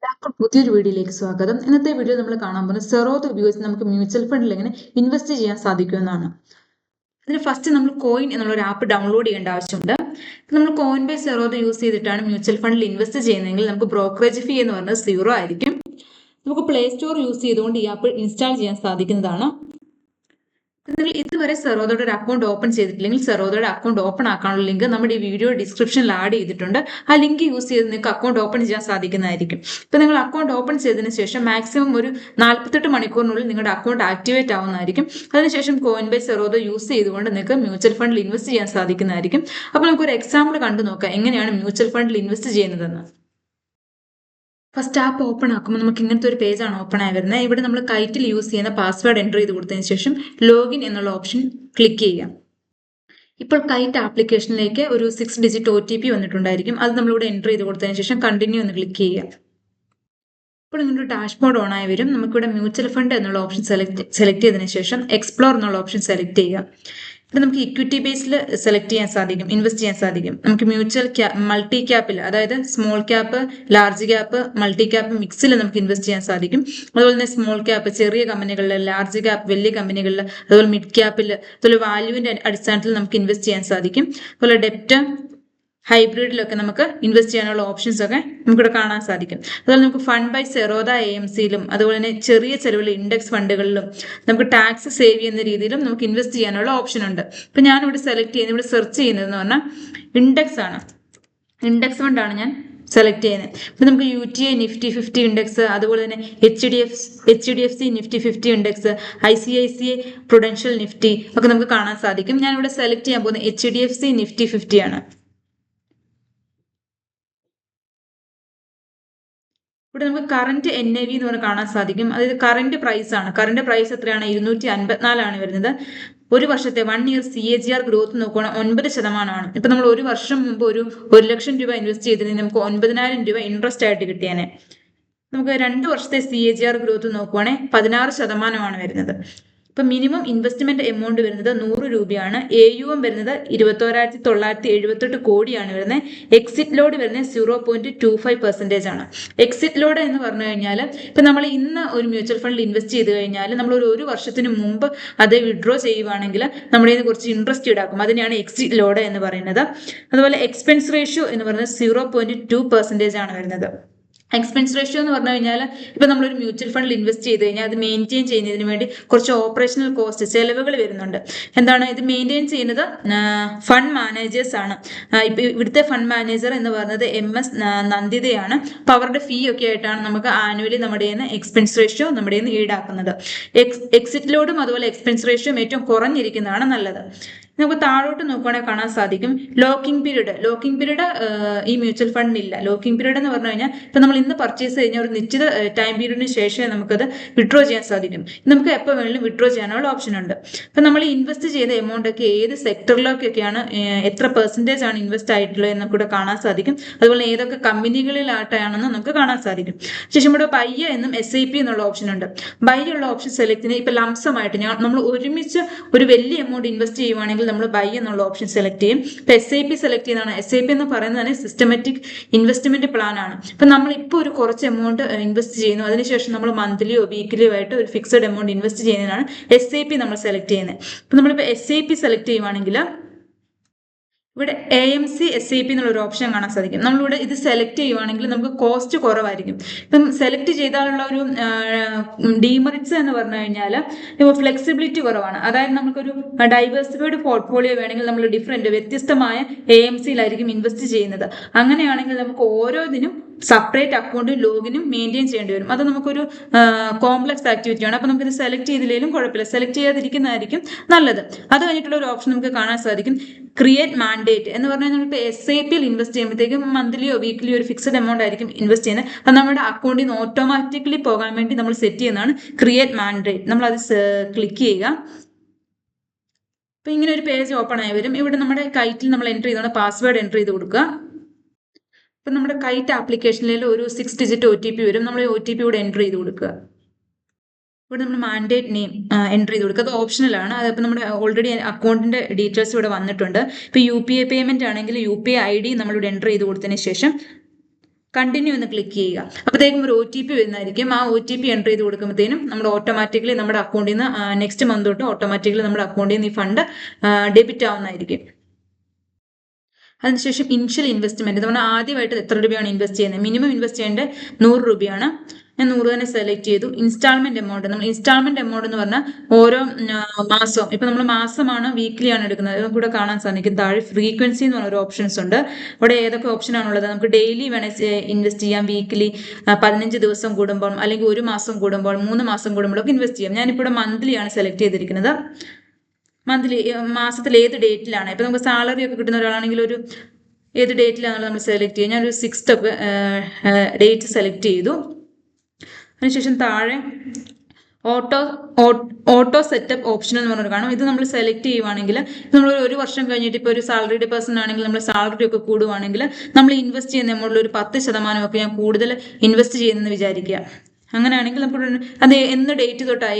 എല്ലാവർക്കും പുതിയൊരു വീഡിയോയിലേക്ക് സ്വാഗതം. ഇന്നത്തെ വീഡിയോ നമ്മൾ കാണാൻ പോകുന്നത് സെറോത്ത് ഉപയോഗിച്ച് നമുക്ക് മ്യൂച്വൽ ഫണ്ടിൽ എങ്ങനെ ഇൻവെസ്റ്റ് ചെയ്യാൻ സാധിക്കുമെന്നാണ്. അതിന് ഫസ്റ്റ് നമ്മൾ കോയിൻ എന്നുള്ള ഒരു ആപ്പ് ഡൗൺലോഡ് ചെയ്യേണ്ട ആവശ്യമുണ്ട്. നമ്മൾ കോയിൻ ബൈ സെറോത്ത് യൂസ് ചെയ്തിട്ടാണ് മ്യൂച്വൽ ഫണ്ടിൽ ഇൻവെസ്റ്റ് ചെയ്യുന്നതെങ്കിൽ നമുക്ക് ബ്രോക്കറേജ് ഫീ എന്ന് പറയുന്നത് 0 ആയിരിക്കും. നമുക്ക് പ്ലേ സ്റ്റോർ യൂസ് ചെയ്തുകൊണ്ട് ഈ ആപ്പ് ഇൻസ്റ്റാൾ ചെയ്യാൻ സാധിക്കുന്നതാണ്. നിങ്ങൾ ഇതുവരെ സെറോദയുടെ ഒരു അക്കൗണ്ട് ഓപ്പൺ ചെയ്തിട്ടില്ലെങ്കിൽ സെറോദയുടെ അക്കൗണ്ട് ഓപ്പൺ ആക്കാനുള്ള ലിങ്ക് നമ്മുടെ ഈ വീഡിയോ ഡിസ്ക്രിപ്ഷനിൽ ആഡ് ചെയ്തിട്ടുണ്ട്. ആ ലിങ്ക് യൂസ് ചെയ്ത് നിങ്ങൾക്ക് അക്കൗണ്ട് ഓപ്പൺ ചെയ്യാൻ സാധിക്കുന്നതായിരിക്കും. ഇപ്പൊ നിങ്ങൾ അക്കൗണ്ട് ഓപ്പൺ ചെയ്തതിനു ശേഷം മാക്സിമം ഒരു 48 മണിക്കൂറിനുള്ളിൽ നിങ്ങളുടെ അക്കൗണ്ട് ആക്ടിവേറ്റ് ആവുന്നതായിരിക്കും. അതിനുശേഷം കോയിൻ ബൈ സെറോദ യൂസ് ചെയ്തുകൊണ്ട് നിങ്ങൾക്ക് മ്യൂച്വൽ ഫണ്ടിൽ ഇൻവെസ്റ്റ് ചെയ്യാൻ സാധിക്കുന്നതായിരിക്കും. അപ്പോൾ നമുക്ക് ഒരു എക്സാമ്പിൾ കണ്ടു നോക്കാം എങ്ങനെയാണ് മ്യൂച്വൽ ഫണ്ടിൽ ഇൻവെസ്റ്റ് ചെയ്യുന്നതെന്ന്. ഫസ്റ്റ് ആപ്പ് ഓപ്പൺ ആക്കുമ്പോൾ നമുക്ക് ഇങ്ങനത്തെ ഒരു പേജാണ് ഓപ്പൺ ആയി വരുന്നത്. ഇവിടെ നമ്മൾ കൈറ്റിൽ യൂസ് ചെയ്യുന്ന പാസ്വേഡ് എൻ്റർ ചെയ്ത് കൊടുത്തതിന് ശേഷം ലോഗിൻ എന്നുള്ള ഓപ്ഷൻ ക്ലിക്ക് ചെയ്യാം. ഇപ്പോൾ കൈറ്റ് ആപ്ലിക്കേഷനിലേക്ക് ഒരു 6 ഡിജിറ്റ് OTP വന്നിട്ടുണ്ടായിരിക്കും. അത് നമ്മളിവിടെ എൻ്റർ ചെയ്ത് കൊടുത്തതിന് ശേഷം കണ്ടിന്യൂ എന്ന് ക്ലിക്ക് ചെയ്യാം. ഇപ്പോൾ നിങ്ങളുടെ ഡാഷ്ബോർഡ് ഓൺ ആയി വരും. നമുക്കിവിടെ മ്യൂച്വൽ ഫണ്ട് എന്നുള്ള ഓപ്ഷൻ സെലക്ട് ചെയ്തതിന് ശേഷം എക്സ്പ്ലോർ എന്നുള്ള ഓപ്ഷൻ സെലക്ട് ചെയ്യുക. ഇവിടെ നമുക്ക് ഇക്വിറ്റി ബേസിൽ സെലക്ട് ചെയ്യാൻ സാധിക്കും, ഇൻവെസ്റ്റ് ചെയ്യാൻ സാധിക്കും. നമുക്ക് മ്യൂച്വൽ മൾട്ടി ക്യാപ്പിൽ, അതായത് small cap, large cap, multi cap മിക്സിൽ നമുക്ക് ഇൻവെസ്റ്റ് ചെയ്യാൻ സാധിക്കും. അതുപോലെ തന്നെ സ്മോൾ ക്യാപ്പ് ചെറിയ കമ്പനികളിൽ, ലാർജ് ക്യാപ്പ് വലിയ കമ്പനികളിൽ, അതുപോലെ മിഡ് ക്യാപ്പിൽ, അതുപോലെ വാല്യൂവിന്റെ അടിസ്ഥാനത്തിൽ നമുക്ക് ഇൻവെസ്റ്റ് ചെയ്യാൻ സാധിക്കും. അതുപോലെ ഡെപ്റ്റ്, ഹൈബ്രിഡിലൊക്കെ നമുക്ക് ഇൻവെസ്റ്റ് ചെയ്യാനുള്ള ഓപ്ഷൻസ് ഒക്കെ നമുക്കിവിടെ കാണാൻ സാധിക്കും. അതുപോലെ നമുക്ക് ഫണ്ട് ബൈ സെറോദ AMCയിലും അതുപോലെ തന്നെ ചെറിയ ചെലവിൽ ഇൻഡെക്സ് ഫണ്ടുകളിലും നമുക്ക് ടാക്സ് സേവ് ചെയ്യുന്ന രീതിയിലും നമുക്ക് ഇൻവെസ്റ്റ് ചെയ്യാനുള്ള ഓപ്ഷൻ ഉണ്ട്. ഇപ്പൊ ഞാനിവിടെ സെലക്ട് ചെയ്യുന്നത്, ഇവിടെ സെർച്ച് ചെയ്യുന്നതെന്ന് പറഞ്ഞാൽ ഇൻഡെക്സ് ആണ്. ഇൻഡെക്സ് ഫണ്ടാണ് ഞാൻ സെലക്ട് ചെയ്യുന്നത്. ഇപ്പം നമുക്ക് UTI Nifty 50 ഇൻഡെക്സ്, അതുപോലെ തന്നെ HDFC Nifty 50 index, ICICI Prudential Nifty ഒക്കെ നമുക്ക് കാണാൻ സാധിക്കും. ഞാനിവിടെ സെലക്ട് ചെയ്യാൻ പോകുന്നത് HDFC Nifty 50 ആണ്. ഇവിടെ നമുക്ക് കറന്റ് NAV എന്ന് പറഞ്ഞ് കാണാൻ സാധിക്കും. അതായത് കറന്റ് പ്രൈസ് ആണ്. കറന്റ് പ്രൈസ് എത്രയാണ്? 254 വരുന്നത്. ഒരു വർഷത്തെ 1 ഇയർ CAGR ഗ്രോത്ത് നോക്കുകയാണെങ്കിൽ 9%. ഇപ്പൊ നമ്മൾ ഒരു വർഷം മുമ്പ് ഒരു 1 ലക്ഷം രൂപ ഇൻവെസ്റ്റ് ചെയ്തതിന് നമുക്ക് 9,000 രൂപ ഇൻട്രസ്റ്റ് ആയിട്ട് കിട്ടിയാനെ. നമുക്ക് 2 വർഷത്തെ CAGR ഗ്രോത്ത് നോക്കുവാണെങ്കിൽ 16% വരുന്നത്. ഇപ്പൊ മിനിമം ഇൻവെസ്റ്റ്മെന്റ് എമൗണ്ട് വരുന്നത് 100 രൂപയാണ്. AUM വരുന്നത് 21,978 കോടിയാണ് വരുന്നത്. എക്സിറ്റ് ലോഡ് വരുന്നത് 0.25% ആണ്. എക്സിറ്റ് ലോഡ് എന്ന് പറഞ്ഞു കഴിഞ്ഞാൽ ഇപ്പൊ നമ്മൾ ഇന്ന് ഒരു മ്യൂച്വൽ ഫണ്ടിൽ ഇൻവെസ്റ്റ് ചെയ്ത് കഴിഞ്ഞാൽ നമ്മൾ ഒരു വർഷത്തിന് മുമ്പ് അത് വിഡ്രോ ചെയ്യുവാണെങ്കിൽ നമ്മുടെ കയ്യിൽ കുറച്ച് ഇൻട്രസ്റ്റ് ഈടാക്കും. അതിനെയാണ് എക്സിറ്റ് ലോഡ് എന്ന് പറയുന്നത്. അതുപോലെ എക്സ്പെൻസ് റേഷ്യോ എന്ന് പറയുന്നത് 0.2% ആണ് വരുന്നത്. എക്സ്പെൻസ് റേഷ്യോ എന്ന് പറഞ്ഞു കഴിഞ്ഞാൽ ഇപ്പൊ നമ്മളൊരു മ്യൂച്വൽ ഫണ്ടിൽ ഇൻവെസ്റ്റ് ചെയ്ത് കഴിഞ്ഞാൽ അത് മെയിൻറ്റെയിൻ ചെയ്യുന്നതിന് വേണ്ടി കുറച്ച് ഓപ്പറേഷണൽ കോസ്റ്റ് ചെലവുകൾ വരുന്നുണ്ട്. എന്താണ് ഇത് മെയിൻറ്റെയിൻ ചെയ്യുന്നത്? ഫണ്ട് മാനേജേഴ്സ് ആണ്. ഇപ്പൊ ഇവിടുത്തെ ഫണ്ട് മാനേജർ എന്ന് പറയുന്നത് MS നന്ദിതയാണ്. അപ്പൊ അവരുടെ ഫീ ഒക്കെ ആയിട്ടാണ് നമുക്ക് ആനുവലി നമ്മുടെ എക്സ്പെൻസ് റേഷ്യോ നമ്മുടെ ഈടാക്കുന്നത്. എക്സിറ്റ് ലോഡും അതുപോലെ എക്സ്പെൻസ് റേഷ്യോ ഏറ്റവും കുറഞ്ഞിരിക്കുന്നതാണ് നല്ലത്. നമുക്ക് താഴോട്ട് നോക്കുകയാണെങ്കിൽ കാണാൻ സാധിക്കും ലോക്കിംഗ് പീരീഡ് ഈ മ്യൂച്വൽ ഫണ്ടിനില്ല. ലോക്കിംഗ് പീരീഡ് എന്ന് പറഞ്ഞു കഴിഞ്ഞാൽ ഇപ്പൊ നമ്മൾ ഇന്ന് പർച്ചേസ് കഴിഞ്ഞാൽ ഒരു നിശ്ചിത ടൈം പീരീഡിന് ശേഷമേ നമുക്കത് വിഡ്രോ ചെയ്യാൻ സാധിക്കും. നമുക്ക് എപ്പോൾ വേണമെങ്കിലും വിഡ്രോ ചെയ്യാനുള്ള ഓപ്ഷൻ ഉണ്ട്. അപ്പൊ നമ്മൾ ഇൻവെസ്റ്റ് ചെയ്ത എമൗണ്ട് ഒക്കെ ഏത് സെക്ടറിലൊക്കെയാണ്, എത്ര പെർസെൻറ്റേജ് ആണ് ഇൻവെസ്റ്റ് ആയിട്ടുള്ളത് എന്ന് നമുക്ക് കാണാൻ സാധിക്കും. അതുപോലെ ഏതൊക്കെ കമ്പനികളിലായിട്ടാണെന്ന് നമുക്ക് കാണാൻ സാധിക്കും. ശേഷം ഇവിടെ ബൈ എന്നും SIP എന്നുള്ള ഓപ്ഷൻ ഉണ്ട്. ബൈ ഉള്ള ഓപ്ഷൻ സെലക്ട് ചെയ്യുന്നത് ഇപ്പൊ ലംസമായിട്ട് നമ്മൾ ഒരുമിച്ച് ഒരു വലിയ എമൗണ്ട് ഇൻവെസ്റ്റ് ചെയ്യുവാണെങ്കിൽ നമ്മൾ ബൈ എന്നുള്ള ഓപ്ഷൻ സെലക്ട് ചെയ്യും. ഇപ്പൊ SIP സെലക്ട് ചെയ്യുന്നതാണ്. SIP എന്ന് പറയുന്നത് സിസ്റ്റമാറ്റിക് ഇൻവെസ്റ്റ്മെന്റ് പ്ലാൻ ആണ്. ഇപ്പൊ നമ്മൾ ഇപ്പോൾ ഒരു കുറച്ച് എമൗണ്ട് ഇൻവെസ്റ്റ് ചെയ്യുന്നു, അതിനുശേഷം നമ്മൾ മന്ത്ലിയോ വീക്കിലിയോ ആയിട്ട് ഒരു ഫിക്സഡ് എമൗണ്ട് ഇൻവെസ്റ്റ് ചെയ്യുന്നതിനാണ് SIP നമ്മൾ സെലക്ട് ചെയ്യുന്നത്. ഇപ്പൊ നമ്മളിപ്പോൾ SIP സെലക്ട് ചെയ്യുവാണെങ്കിൽ ഇവിടെ AMC SIP എന്നുള്ള ഒരു ഓപ്ഷൻ കാണാൻ സാധിക്കും. നമ്മളിവിടെ ഇത് സെലക്ട് ചെയ്യുവാണെങ്കിൽ നമുക്ക് കോസ്റ്റ് കുറവായിരിക്കും. ഇപ്പം സെലക്ട് ചെയ്താലുള്ള ഒരു ഡീമെറിറ്റ്സ് എന്ന് പറഞ്ഞു കഴിഞ്ഞാൽ ഇപ്പോൾ ഫ്ലെക്സിബിലിറ്റി കുറവാണ്. അതായത് നമുക്കൊരു ഡൈവേഴ്സിഫൈഡ് പോർട്ട്ഫോളിയോ വേണമെങ്കിൽ നമ്മൾ വ്യത്യസ്തമായ AMCയിലായിരിക്കും ഇൻവെസ്റ്റ് ചെയ്യുന്നത്. അങ്ങനെയാണെങ്കിൽ നമുക്ക് ഓരോന്നിനും സെപ്പറേറ്റ് അക്കൗണ്ടും ലോഗിനും മെയിൻറ്റെയിൻ ചെയ്യേണ്ടി വരും. അത് നമുക്കൊരു കോംപ്ലക്സ് ആക്ടിവിറ്റിയാണ്. അപ്പൊ നമുക്കിത് സെലക്ട് ചെയ്തില്ലെങ്കിലും കുഴപ്പമില്ല, സെലക്ട് ചെയ്യാതിരിക്കുന്നതായിരിക്കും നല്ലത്. അത് കഴിഞ്ഞിട്ടുള്ള ഒരു ഓപ്ഷൻ നമുക്ക് കാണാൻ സാധിക്കും ക്രിയേറ്റ് മാൻഡേറ്റ് എന്ന് പറഞ്ഞാൽ നമ്മളിപ്പോൾ SIPയിൽ ഇൻവെസ്റ്റ് ചെയ്യുമ്പോഴത്തേക്കും മന്ത്ലിയോ വീക്ക്ലിയോ ഒരു ഫിക്സഡ് എമൗണ്ട് ആയിരിക്കും ഇൻവെസ്റ്റ് ചെയ്യുന്നത്. അത് നമ്മുടെ അക്കൗണ്ടിൽ നിന്ന് ഓട്ടോമാറ്റിക്കലി പോകാൻ വേണ്ടി നമ്മൾ സെറ്റ് ചെയ്യുന്നതാണ് ക്രിയേറ്റ് മാൻഡേറ്റ്. നമ്മൾ അത് ക്ലിക്ക് ചെയ്യുക. അപ്പൊ ഇങ്ങനെ ഒരു പേജ് ഓപ്പൺ ആയി വരും. ഇവിടെ നമ്മുടെ കൈറ്റിൽ നമ്മൾ എൻ്റർ ചെയ്തോണ്ട് പാസ്വേഡ് എൻ്റർ ചെയ്ത് കൊടുക്കുക. ഇപ്പൊ നമ്മുടെ കൈറ്റ് ആപ്ലിക്കേഷനിൽ ഒരു 6 ഡിജിറ്റ് OTP വരും. നമ്മൾ OTP ഇവിടെ എൻ്റർ ചെയ്ത് കൊടുക്കുക. ഇവിടെ നമ്മൾ മാൻഡേറ്റ് നെയിം എൻ്റർ ചെയ്ത് കൊടുക്കുക. അത് ഓപ്ഷണൽ ആണ്. അതിപ്പോൾ നമ്മുടെ ഓൾറെഡി അക്കൗണ്ടിന്റെ ഡീറ്റെയിൽസ് ഇവിടെ വന്നിട്ടുണ്ട്. ഇപ്പൊ UPI പേയ്മെന്റ് ആണെങ്കിൽ UPI ID നമ്മളിവിടെ എൻ്റർ ചെയ്ത് കൊടുത്തതിന് ശേഷം കണ്ടിന്യൂ എന്ന് ക്ലിക്ക് ചെയ്യുക. അപ്പോഴത്തേക്കും ഒരു OTP വരുന്നതായിരിക്കും. ആ OTP എൻ്റർ ചെയ്ത് കൊടുക്കുമ്പോഴത്തേനും നമ്മുടെ ഓട്ടോമാറ്റിക്കലി നമ്മുടെ അക്കൗണ്ടിൽ നിന്ന് നെക്സ്റ്റ് മന്ത് തൊട്ട് ഓട്ടോമാറ്റിക്കലി നമ്മുടെ അക്കൗണ്ടിൽ നിന്ന് ഈ ഫണ്ട് ഡെബിറ്റ് ആവുന്നതായിരിക്കും. അതിനുശേഷം ഇനിഷ്യൽ ഇൻവെസ്റ്റ്മെന്റ് എന്ന് പറഞ്ഞാൽ ആദ്യമായിട്ട് എത്ര രൂപയാണ് ഇൻവെസ്റ്റ് ചെയ്യുന്നത്. മിനിമം ഇൻവെസ്റ്റ് ചെയ്യേണ്ടത് 100 രൂപയാണ്. ഞാൻ 100 തന്നെ സെലക്ട് ചെയ്തു. ഇൻസ്റ്റാൾമെന്റ് എമൗണ്ട്, നമ്മൾ ഇൻസ്റ്റാൾമെന്റ് എമൗണ്ട് എന്ന് പറഞ്ഞാൽ ഓരോ മാസവും, ഇപ്പൊ നമ്മൾ മാസമാണ് വീക്ക്ലി ആണ് എടുക്കുന്നത്, അത് കൂടെ കാണാൻ സാധിക്കും. താഴെ ഫ്രീക്വൻസി എന്ന് പറഞ്ഞ ഒരു ഓപ്ഷൻസ് ഉണ്ട്. അവിടെ ഏതൊക്കെ ഓപ്ഷൻ ആണുള്ളത്, നമുക്ക് ഡെയിലി വേണേൽ ഇൻവെസ്റ്റ് ചെയ്യാം, വീക്ക്ലി 15 ദിവസം കൂടുമ്പോൾ, അല്ലെങ്കിൽ 1 മാസം കൂടുമ്പോൾ, 3 മാസം കൂടുമ്പോഴൊക്കെ ഇൻവെസ്റ്റ് ചെയ്യാം. ഞാനിപ്പോൾ ഇവിടെ മന്ത്ലി ആണ് സെലക്ട് ചെയ്തിരിക്കുന്നത്. മന്ത്ലി മാസത്തിൽ ഏത് ഡേറ്റിലാണ്, ഇപ്പൊ നമുക്ക് സാലറി ഒക്കെ കിട്ടുന്ന ഒരാളാണെങ്കിൽ ഒരു ഏത് ഡേറ്റിലാണെന്ന് നമ്മൾ സെലക്ട് ചെയ്യുക. ഞാനൊരു 6th ഡേറ്റ് സെലക്ട് ചെയ്തു. അതിനുശേഷം താഴെ ഓട്ടോ സെറ്റപ്പ് ഓപ്ഷൻ എന്ന് പറഞ്ഞൊരു കാണും. ഇത് നമ്മൾ സെലക്ട് ചെയ്യുവാണെങ്കിൽ നമ്മൾ 1 വർഷം കഴിഞ്ഞിട്ട് ഇപ്പോൾ ഒരു സാലറിഡ് പേഴ്സൺ ആണെങ്കിൽ നമ്മൾ സാലറി ഒക്കെ കൂടുവാണെങ്കിൽ നമ്മൾ ഇൻവെസ്റ്റ് ചെയ്യുന്ന എമൗണ്ടിൽ ഒരു 10% ഒക്കെ ഞാൻ കൂടുതൽ ഇൻവെസ്റ്റ് ചെയ്യുന്നെന്ന് വിചാരിക്കുക. അങ്ങനെയാണെങ്കിൽ നമുക്ക് അത്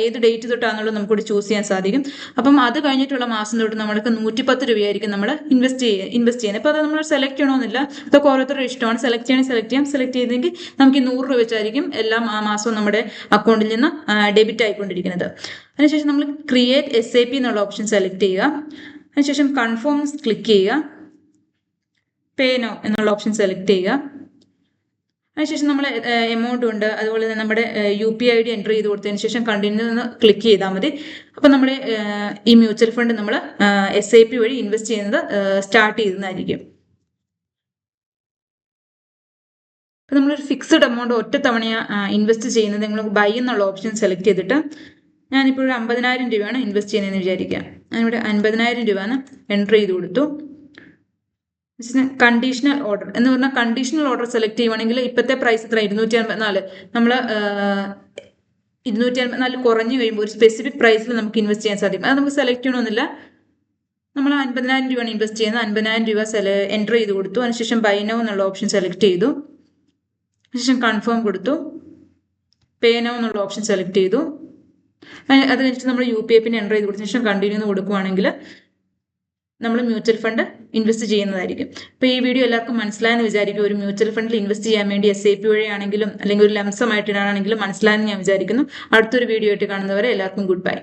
ഏത് ഡേറ്റ് തൊട്ടാണെന്നുള്ളത് നമുക്കിവിടെ ചൂസ് ചെയ്യാൻ സാധിക്കും. അപ്പം അത് കഴിഞ്ഞിട്ടുള്ള മാസം തൊട്ട് നമ്മൾക്ക് 110 രൂപയായിരിക്കും നമ്മൾ ഇൻവെസ്റ്റ് ചെയ്യുന്നത്. അപ്പോൾ അത് നമ്മൾ സെലക്ട് ചെയ്യണമെന്നില്ല, അതൊക്കെ ഓരോരുത്തരുടെ ഇഷ്ടമാണ്. സെലക്ട് ചെയ്യാം. സെലക്ട് ചെയ്തെങ്കിൽ നമുക്ക് 100 രൂപ വെച്ചായിരിക്കും എല്ലാ മാസവും നമ്മുടെ അക്കൗണ്ടിൽ നിന്ന് ഡെബിറ്റ് ആയിക്കൊണ്ടിരിക്കുന്നത്. അതിനുശേഷം നമ്മൾ ക്രിയേറ്റ് SIP എന്നുള്ള ഓപ്ഷൻ സെലക്ട് ചെയ്യുക. അതിനുശേഷം കൺഫേം ക്ലിക്ക് ചെയ്യുക. പേ നൗ എന്നുള്ള ഓപ്ഷൻ സെലക്ട് ചെയ്യുക. അതിനുശേഷം നമ്മൾ എമൗണ്ട് ഉണ്ട്, അതുപോലെ തന്നെ നമ്മുടെ UPI ID എൻ്റർ ചെയ്ത് കൊടുത്തതിന് ശേഷം കണ്ടിന്യൂ എന്ന് ക്ലിക്ക് ചെയ്താൽ മതി. അപ്പം നമ്മൾ ഈ മ്യൂച്വൽ ഫണ്ട് നമ്മൾ SIP വഴി ഇൻവെസ്റ്റ് ചെയ്യുന്നത് സ്റ്റാർട്ട് ചെയ്യുന്നതായിരിക്കും. അപ്പം നമ്മളൊരു ഫിക്സ്ഡ് എമൗണ്ട് ഒറ്റ തവണയാണ് ഇൻവെസ്റ്റ് ചെയ്യുന്നത്. നിങ്ങൾ ബൈ എന്നുള്ള ഓപ്ഷൻ സെലക്ട് ചെയ്തിട്ട് ഞാനിപ്പോൾ ഒരു 50,000 രൂപയാണ് ഇൻവെസ്റ്റ് ചെയ്യുന്നതെന്ന് വിചാരിക്കുക. ഞാനിവിടെ 50,000 രൂപയാണ് എൻ്റർ ചെയ്ത് കൊടുത്തു. കണ്ടീഷണൽ ഓർഡർ എന്ന് പറഞ്ഞാൽ കണ്ടീഷണൽ ഓർഡർ സെലക്ട് ചെയ്യുവാണെങ്കിൽ ഇപ്പോഴത്തെ പ്രൈസ് എത്ര 254, നമ്മൾ 254 കുറഞ്ഞു കഴിയുമ്പോൾ ഒരു സ്പെസിഫിക് പ്രൈസിൽ നമുക്ക് ഇൻവെസ്റ്റ് ചെയ്യാൻ സാധിക്കും. അത് നമുക്ക് സെലക്ട് ചെയ്യണമെന്നില്ല. നമ്മൾ 50,000 രൂപയാണ് ഇൻവെസ്റ്റ് ചെയ്യുന്നത്. 50,000 രൂപ എൻ്റർ ചെയ്ത് കൊടുത്തു. അതിനുശേഷം ബൈ നൗ എന്നുള്ള ഓപ്ഷൻ സെലക്ട് ചെയ്തു. അതിനുശേഷം കൺഫേം കൊടുത്തു. പേ നൗ എന്നുള്ള ഓപ്ഷൻ സെലക്ട് ചെയ്തു. അത് കഴിഞ്ഞിട്ട് നമ്മൾ UPI പിൻ എൻ്റർ ചെയ്ത് കൊടുത്തതിന് ശേഷം കണ്ടിന്യൂ എന്ന് കൊടുക്കുവാണെങ്കിൽ നമ്മൾ മ്യൂച്വൽ ഫണ്ട് ഇൻവെസ്റ്റ് ചെയ്യുന്നതായിരിക്കും. അപ്പോൾ ഈ വീഡിയോ എല്ലാവർക്കും മനസ്സിലായെന്ന് വിചാരിക്കും. ഒരു മ്യൂച്വൽ ഫണ്ടിൽ ഇൻവെസ്റ്റ് ചെയ്യാൻ വേണ്ടി SIP വഴിയാണെങ്കിലും അല്ലെങ്കിൽ ഒരു ലംസം ആയിട്ടാണെങ്കിലും മനസ്സിലായെന്ന് ഞാൻ വിചാരിക്കുന്നു. അടുത്തൊരു വീഡിയോ ആയിട്ട് കാണുന്നവരെ എല്ലാവർക്കും ഗുഡ് ബൈ.